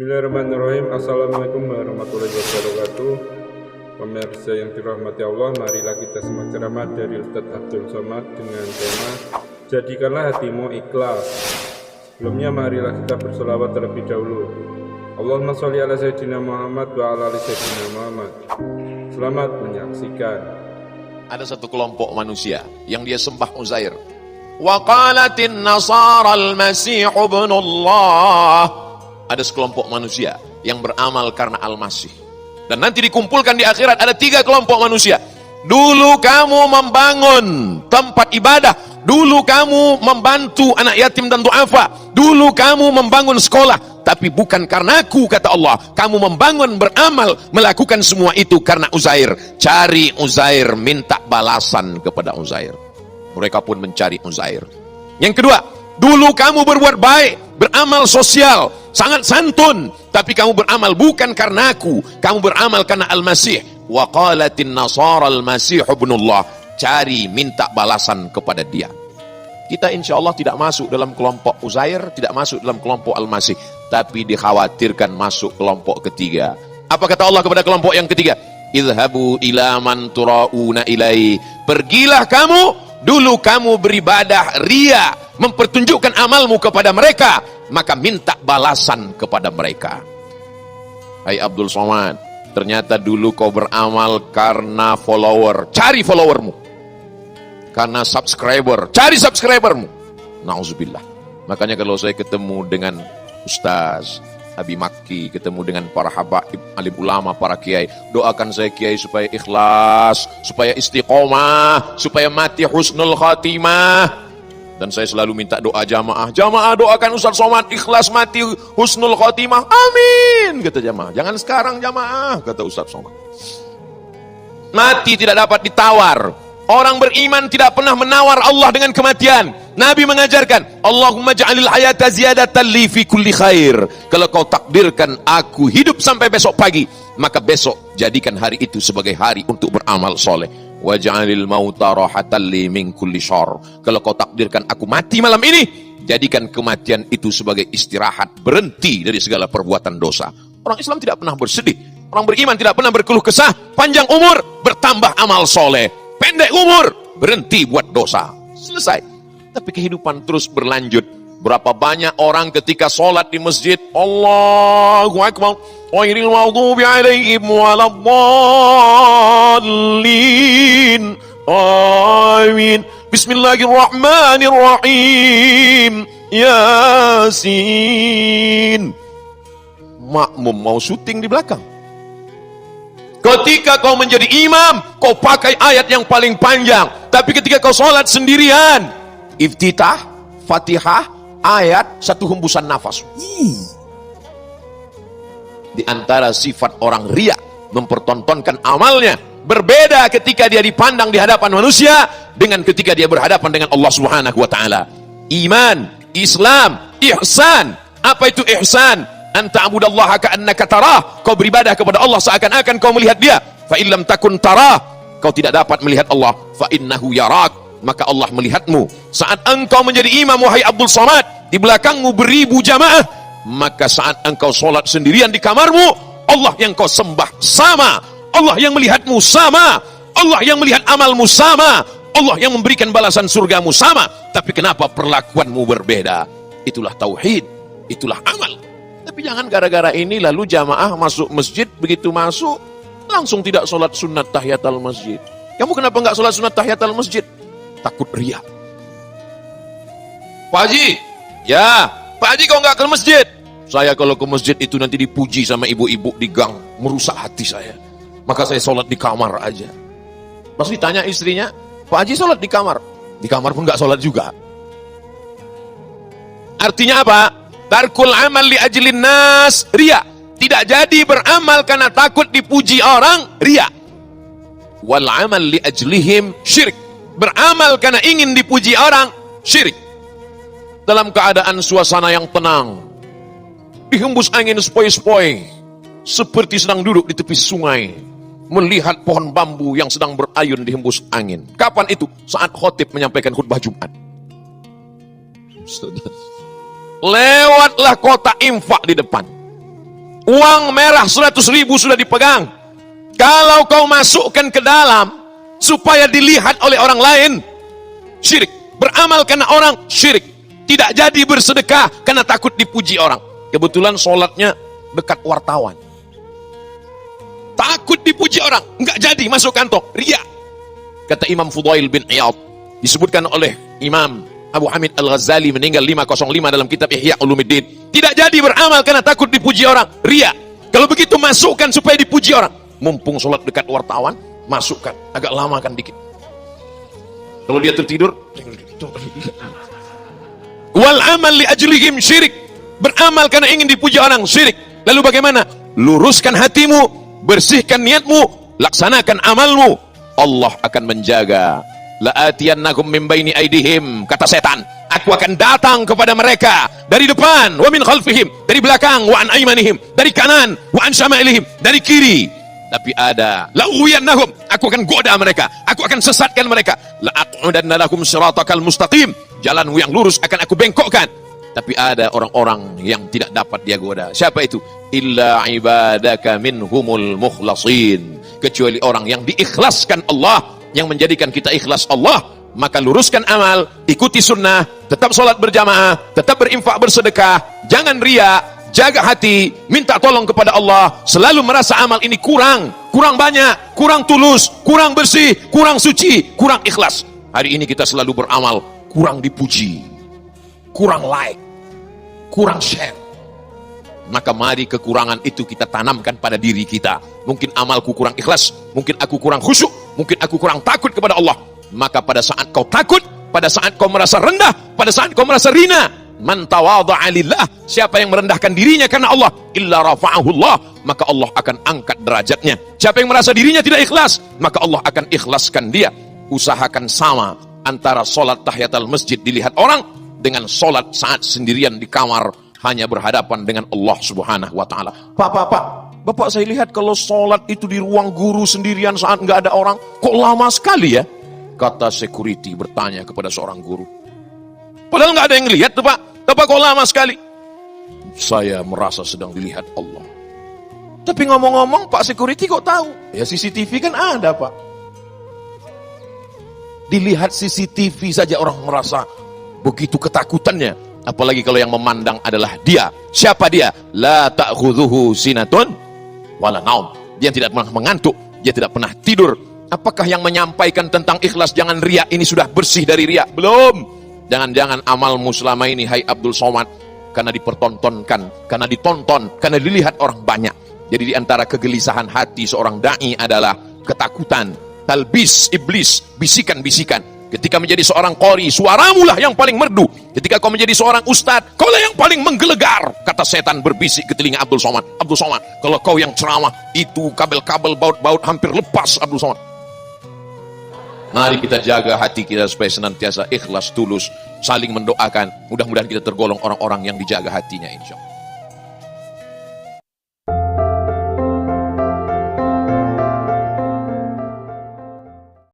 Bismillahirrahmanirrahim. Assalamualaikum warahmatullahi wabarakatuh. Pemirsa yang dirahmati Allah, marilah kita simak ceramah dari Ustadz Abdul Somad dengan tema Jadikanlah hatimu ikhlas. Sebelumnya marilah kita berselawat terlebih dahulu. Allahumma sholli ala sayyidina Muhammad wa ala ali sayyidina Muhammad. Selamat menyaksikan. Ada satu kelompok manusia yang dia sembah Uzair. Wa qalatin nasara al-masih ibnullah. Ada sekelompok manusia yang beramal karena Al-Masih. Dan nanti dikumpulkan di akhirat ada 3 kelompok manusia. Dulu kamu membangun tempat ibadah. Dulu kamu membantu anak yatim dan du'afa. Dulu kamu membangun sekolah. Tapi bukan karena aku, kata Allah. Kamu membangun, beramal, melakukan semua itu karena Uzair. Cari Uzair, minta balasan kepada Uzair. Mereka pun mencari Uzair. Yang kedua, dulu kamu berbuat baik, beramal sosial, sangat santun, tapi kamu beramal bukan karena aku, kamu beramal karena Al-Masih. Wa qalatin nasara al-masih ibnullah. Cari, minta balasan kepada dia. Kita insya Allah tidak masuk dalam kelompok Uzair, tidak masuk dalam kelompok Al-Masih, tapi dikhawatirkan masuk kelompok ketiga. Apa kata Allah kepada kelompok yang ketiga? Idhabu ila man tura'una ilai. Pergilah kamu, dulu kamu beribadah ria, mempertunjukkan amalmu kepada mereka, maka minta balasan kepada mereka. Hai Abdul Somad, ternyata dulu kau beramal karena follower, cari followermu. Karena subscriber, cari subscribermu. Nauzubillah. Makanya kalau saya ketemu dengan Ustaz Abi Makki, ketemu dengan para habaib, alim ulama, para kiai, doakan saya kiai supaya ikhlas, supaya istiqomah, supaya mati husnul khatimah. Dan saya selalu minta doa jamaah. Jamaah doakan Ustaz Somad ikhlas mati husnul khatimah. Amin, kata jamaah. Jangan sekarang jamaah, kata Ustaz Somad. Mati tidak dapat ditawar. Orang beriman tidak pernah menawar Allah dengan kematian. Nabi mengajarkan, Allahumma ja'alil hayata ziyadatan li fi kulli khair. Kalau kau takdirkan aku hidup sampai besok pagi, maka besok jadikan hari itu sebagai hari untuk beramal soleh. Wa ja'alil mauta rahatan li min kulli syarr. Kalau kau takdirkan aku mati malam ini, jadikan kematian itu sebagai istirahat, berhenti dari segala perbuatan dosa. Orang Islam tidak pernah bersedih. Orang beriman tidak pernah berkeluh kesah. Panjang umur, bertambah amal soleh. Pendek umur, berhenti buat dosa. Selesai. Tapi kehidupan terus berlanjut. Berapa banyak orang ketika sholat di masjid, Allahu Akbar, ghairil maghdubi alaihim waladdallin, amin, bismillahirrahmanirrahim, Yasin. Makmum mau syuting di belakang. Ketika kau menjadi imam, kau pakai ayat yang paling panjang. Tapi ketika kau sholat sendirian, iftitah, fatihah, ayat, satu hembusan nafas. Di antara sifat orang riya, mempertontonkan amalnya, berbeda ketika dia dipandang di hadapan manusia, dengan ketika dia berhadapan dengan Allah Subhanahu wa ta'ala. Iman, Islam, ihsan. Apa itu ihsan? Anta abudallaha ka'annaka tarah. Kau beribadah kepada Allah seakan-akan kau melihat dia. Fa illam takun tarah, kau tidak dapat melihat Allah. Fa innahu yarak, maka Allah melihatmu. Saat engkau menjadi imam, wahai Abdul Somad, di belakangmu beribu jamaah, maka saat engkau sholat sendirian di kamarmu, Allah yang kau sembah sama, Allah yang melihatmu sama, Allah yang melihat amalmu sama, Allah yang memberikan balasan surgamu sama. Tapi kenapa perlakuanmu berbeda? Itulah tauhid, itulah amal. Tapi jangan gara-gara ini lalu jamaah masuk masjid, begitu masuk langsung tidak sholat sunat tahiyatul masjid. Kamu kenapa nggak sholat sunat tahiyatul masjid? Takut riya. Pak Haji, ya, Pak Haji kau nggak ke masjid? Saya kalau ke masjid itu nanti dipuji sama ibu-ibu di gang, merusak hati saya. Maka saya sholat di kamar aja. Pas ditanya istrinya, Pak Haji sholat di kamar pun nggak sholat juga. Artinya apa? Tarkul amal li ajlin nas, riya. Tidak jadi beramal karena takut dipuji orang, riya. Wal amal li ajlihim syirik. Beramal karena ingin dipuji orang, syirik. Dalam keadaan suasana yang tenang, dihembus angin sepoi-sepoi, seperti sedang duduk di tepi sungai, melihat pohon bambu yang sedang berayun dihembus angin. Kapan itu? Saat khotib menyampaikan khutbah Jumat. Lewatlah kota infak di depan. Uang merah 100.000 sudah dipegang. Kalau kau masukkan ke dalam supaya dilihat oleh orang lain, syirik. Beramal karena orang, syirik. Tidak jadi bersedekah karena takut dipuji orang. Kebetulan sholatnya dekat wartawan. Takut dipuji orang, enggak jadi masuk kantong, riya. Kata Imam Fudail bin Iyad, disebutkan oleh Imam Abu Hamid Al-Ghazali meninggal 505 dalam kitab Ihya Ulumuddin. Tidak jadi beramal karena takut dipuji orang, riya. Kalau begitu masukkan supaya dipuji orang. Mumpung sholat dekat wartawan, masukkan. Agak lama kan dikit. Kalau dia tertidur, wal amal li ajlihim syirik. Beramal karena ingin dipuji orang, syirik. Lalu bagaimana? Luruskan hatimu, bersihkan niatmu, laksanakan amalmu. Allah akan menjaga. La'atiyannakum min baini aidihim, kata setan, aku akan datang kepada mereka dari depan, wa min khalfihim, dari belakang, wa an aymanihim, dari kanan, wa an syama'ilihim, dari kiri. Tapi ada la'uwiyannahum, aku akan goda mereka, aku akan sesatkan mereka. La'aq'udanna lakum siratakal mustaqim, jalanmu yang lurus akan aku bengkokkan. Tapi ada orang-orang yang tidak dapat dia goda. Siapa itu? Illa ibadaka minhumul mukhlasin, kecuali orang yang diikhlaskan Allah, yang menjadikan kita ikhlas Allah. Maka luruskan amal, ikuti sunnah, tetap sholat berjamaah, tetap berinfak bersedekah, jangan riya, jaga hati, minta tolong kepada Allah, selalu merasa amal ini kurang banyak, kurang tulus, kurang bersih, kurang suci, kurang ikhlas. Hari ini kita selalu beramal, kurang dipuji, kurang like, kurang share. Maka mari kekurangan itu kita tanamkan pada diri kita. Mungkin amalku kurang ikhlas, mungkin aku kurang khusyuk, mungkin aku kurang takut kepada Allah. Maka pada saat kau takut, pada saat kau merasa rendah, pada saat kau merasa rina, man tawadha'a lillah, siapa yang merendahkan dirinya karena Allah, illa rafa'ahu Allah, maka Allah akan angkat derajatnya. Siapa yang merasa dirinya tidak ikhlas, maka Allah akan ikhlaskan dia. Usahakan sama antara sholat tahiyatul masjid dilihat orang dengan sholat saat sendirian di kamar hanya berhadapan dengan Allah Subhanahu wa taala. Bapak saya lihat kalau sholat itu di ruang guru sendirian saat nggak ada orang, kok lama sekali ya? Kata security bertanya kepada seorang guru. Padahal nggak ada yang lihat tuh Pak. Kok lama sekali? Saya merasa sedang dilihat Allah. Tapi ngomong-ngomong Pak security kok tahu? Ya CCTV kan ada Pak. Dilihat CCTV saja orang merasa begitu ketakutannya. Apalagi kalau yang memandang adalah dia. Siapa dia? La ta'khudhuhu sinatun wala naum. Dia tidak pernah mengantuk, dia tidak pernah tidur. Apakah yang menyampaikan tentang ikhlas jangan riya ini sudah bersih dari riya? Belum. Jangan-jangan amalmu selama ini hai Abdul Somad karena dipertontonkan, karena ditonton, karena dilihat orang banyak. Jadi di antara kegelisahan hati seorang dai adalah ketakutan, talbis iblis, bisikan-bisikan. Ketika menjadi seorang qori, suaramu lah yang paling merdu. Ketika kau menjadi seorang ustadz, kau lah yang paling menggelegar. Kata setan berbisik ke telinga Abdul Somad. Abdul Somad, kalau kau yang ceramah, itu kabel-kabel baut-baut hampir lepas Abdul Somad. Mari kita jaga hati kita supaya senantiasa ikhlas, tulus, saling mendoakan. Mudah-mudahan kita tergolong orang-orang yang dijaga hatinya insya Allah.